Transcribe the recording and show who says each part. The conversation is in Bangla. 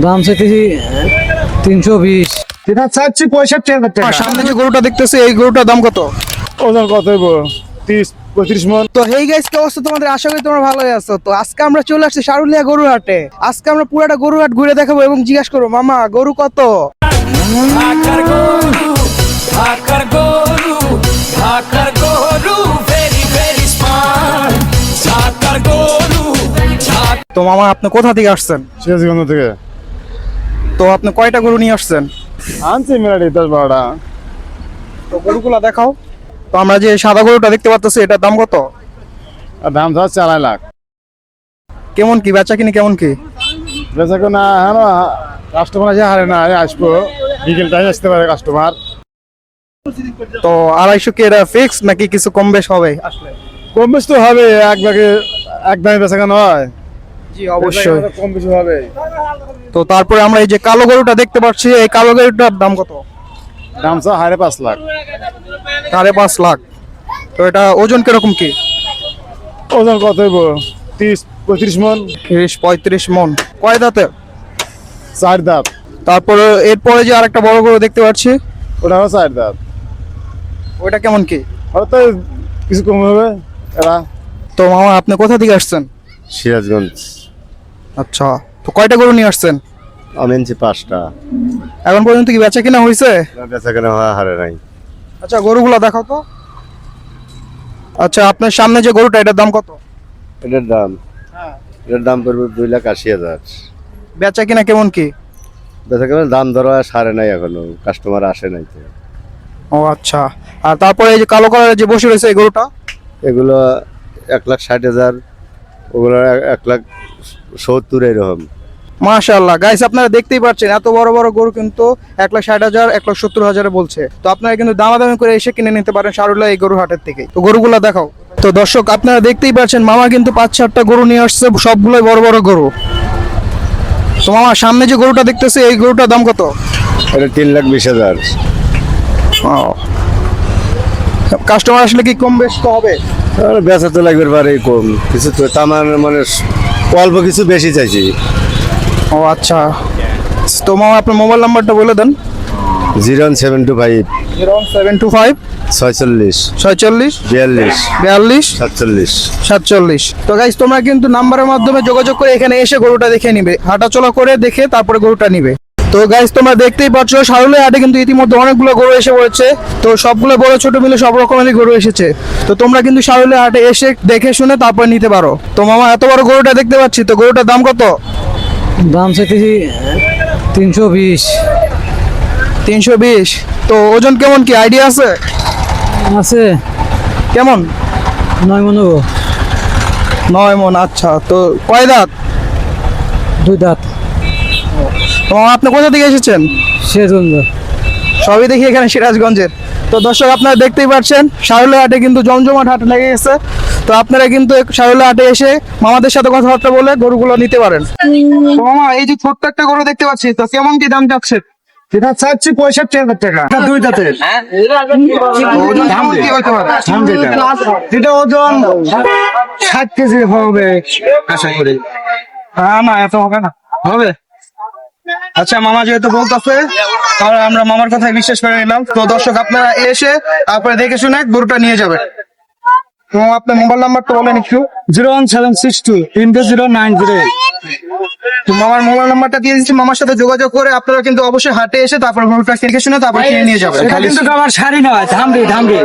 Speaker 1: দাম চাইতেছি 320।
Speaker 2: যেটা চাচ্ছি 65,000 টাকা।
Speaker 3: সামনে যে গরুটা দেখতেছি এই গরুটার দাম কত?
Speaker 2: ওজন কত হইব? 30-35 মন।
Speaker 3: তো হেই গাইস, কি অবস্থা তোমাদের? আশা করি তোমরা ভালোই আছো। তো আজকে আমরা চলে আসছি সারুলিয়া গরুর হাটে। আজকে আমরা পুরাটা গরুর হাট ঘুরে দেখাবো এবং জিজ্ঞাসা করবো, মামা গরু কত?
Speaker 4: ঢাকার গরু ভেরি ভেরি স্মার্ট। ঢাকার গরু
Speaker 3: তো মামা আপনি কোথা থেকে আসছেন?
Speaker 2: সিরাজগঞ্জ থেকে
Speaker 3: তো আপনি কয়টা গরু নিয়ে আসছেন?
Speaker 2: আনছি মেলাডি 10-12টা।
Speaker 3: তো গরুগুলা দেখাও। তো আমরা যে সাদা গরুটা দেখতে পাচ্ছি এটার দাম কত?
Speaker 2: আর দাম যাচ্ছে 2.5 লাখ।
Speaker 3: কেমন কি বেচা কিনি কেমন কি?
Speaker 2: বেচা কেনা হ্যাঁ, কাস্টমার আছে হারে না, আসবো বিকেল টাইম আসতে পারে কাস্টমার।
Speaker 3: তো 250 কি এটা ফিক্স নাকি কিছু কম বেশ হবে আসলে?
Speaker 2: কম বেশি তো হবে, এক ভাগে এক দামে বেচা কেনা হয়।
Speaker 3: জি অবশ্যই।
Speaker 2: কম বেশি হবে।
Speaker 3: তো তারপরে আমরা এই যে কালো গরুটা দেখতে পাচ্ছি, এই কালো গরুটার দাম কত?
Speaker 2: দাম চা হারে 5 লাখ।
Speaker 3: 5.5 লাখ। তো এটা ওজন কিরকম কি?
Speaker 2: ওজন কত হইব? 30-35 মন।
Speaker 3: 30-35 মন। কয় দাঁতের?
Speaker 2: 4 দাঁত।
Speaker 3: তারপরে এরপরে যে আরেকটা বড় গরু দেখতে পাচ্ছি,
Speaker 2: ওটাও 4 দাঁত।
Speaker 3: ওইটা কেমন কি?
Speaker 2: হয়তো কিছু কম হবে এরা।
Speaker 3: তো মামা আপনি কোথা থেকে আসছেন?
Speaker 5: সিরাজগঞ্জ।
Speaker 3: আচ্ছা, তো কয়টা গরু নিয়ে আসছেন?
Speaker 5: আমি আনছি 5টা।
Speaker 3: এখন পর্যন্ত কি বেচা কিনা হয়েছে?
Speaker 5: বেচা কেনা হারে নাই।
Speaker 3: আচ্ছা গরুগুলা দেখাও তো। আচ্ছা আপনার সামনে যে গরুটা এটার দাম কত?
Speaker 5: এটার দাম পড়বে 2,80,000।
Speaker 3: বেচা কিনা কেমন কি?
Speaker 5: বেচা কেনা দাম ধরা সারে নাই, এখনো কাস্টমার আসে নাই তো।
Speaker 3: ও আচ্ছা। আর তারপরে এই যে কালো কালারের যে বসে রয়েছে এই গরুটা?
Speaker 5: এগুলো 1,60,000, ওগুলো 1,70,000 এরকম।
Speaker 3: মাশাআল্লাহ গাইস, আপনারা দেখতেই পাচ্ছেন এত বড় বড় গরু কিন্তু 1,60,000 1,70,000 বলছে। তো আপনারা কিন্তু দামাদামি করে এসে কিনে নিতে পারেন সারুলিয়া এই গরু হাটের থেকে। তো গরুগুলা দেখাও। তো দর্শক আপনারা দেখতেই পাচ্ছেন মামা কিন্তু 5-4টা গরু নিয়ে আসছে, সবগুলোই বড় বড় গরু। তো মামা সামনে যে গরুটা দেখতেছে এই গরুটার দাম কত?
Speaker 5: এটা 3,20,000।
Speaker 3: কাস্টমার আসলে কি কম বেশ তো হবে?
Speaker 5: আর বেচা তো লাগবে পারে কম কিছু, তো তামান মানে অল্প কিছু বেশি চাইছি।
Speaker 3: ও আচ্ছা। তো মামা আপনার মোবাইল নাম্বারটা বলে দেন।
Speaker 5: 01725
Speaker 3: 0725
Speaker 5: 46
Speaker 3: 46
Speaker 5: 42
Speaker 3: 42
Speaker 5: 47।
Speaker 3: 47। তো গাইস তোমরা কিন্তু নাম্বারের মাধ্যমে যোগাযোগ করে এখানে এসে গরুটা দেখে নিবে, হাঁটাচলা করে দেখে তারপরে গরুটা নিবে। তো গাইস তোমরা দেখতেই পাচ্ছ সারুলিয়া হাটে কিন্তু ইতিমধ্যে অনেকগুলো গরু এসে পড়েছে। তো সবগুলো বড় ছোট মিলে সব রকমেরই গরু এসেছে। তো তোমরা কিন্তু সারুলিয়া হাটে এসে দেখে শুনে তারপর নিতে পারো। তো মামা এত বড় গরুটা দেখতে পাচ্ছি, তো গরুটার দাম কত?
Speaker 1: দাম চাইতেছি 320।
Speaker 3: 320। তো ওজন কেমন কি আইডিয়া আছে?
Speaker 1: আছে
Speaker 3: কেমন?
Speaker 1: 9 মন হবো।
Speaker 3: 9 মন। আচ্ছা, তো কয় দাঁত?
Speaker 1: 2 দাঁত।
Speaker 3: তো মামা আপনি কোথা থেকে এসেছেন?
Speaker 1: সিরাজগঞ্জ।
Speaker 3: সবই দেখি এখানে সিরাজগঞ্জের। তো দর্শক আপনারা দেখতেই পাচ্ছেন সারুলিয়া হাটে কিন্তু জমজমাট হাট লেগে গেছে। তো আপনারা কিন্তু সারুলিয়া হাটে এসে মামাদের সাথে কথাবার্তা বলে গরুগুলো নিতে পারেন। তো মামা এই যে ছোট্ট একটা গরু দেখতে পাচ্ছি, তো কেমন কি দাম যাচ্ছে?
Speaker 2: যেটা চাচ্ছি 65,000 টাকা। 2 দাঁতের।
Speaker 3: ওজন কেমন কি হইতে পারে?
Speaker 2: যেটা ওজন 60 কেজি হবে আশা করি।
Speaker 3: না এত হবে না। হবে। আচ্ছা মামা যেহেতু বলতেছে তাহলে আমরা মামার কথাই বিশ্বাস করে নিলাম। তো দর্শক আপনারা এসে তারপরে দেখে শুনে গরুটা নিয়ে যাবেন। তো আপনার মোবাইল নাম্বারটা বলেন একটু।
Speaker 2: 01762 3090।
Speaker 3: তো মামার মোবাইল নাম্বারটা দিয়ে দিচ্ছি, মামার সাথে যোগাযোগ করে আপনারা কিন্তু অবশ্যই হাটে এসে তারপর গরুটা দেখে শুনে তারপর কিনে নিয়ে যাবেন।
Speaker 2: এটা কিন্তু আমার শাড়ি নয়, ধামড়ি।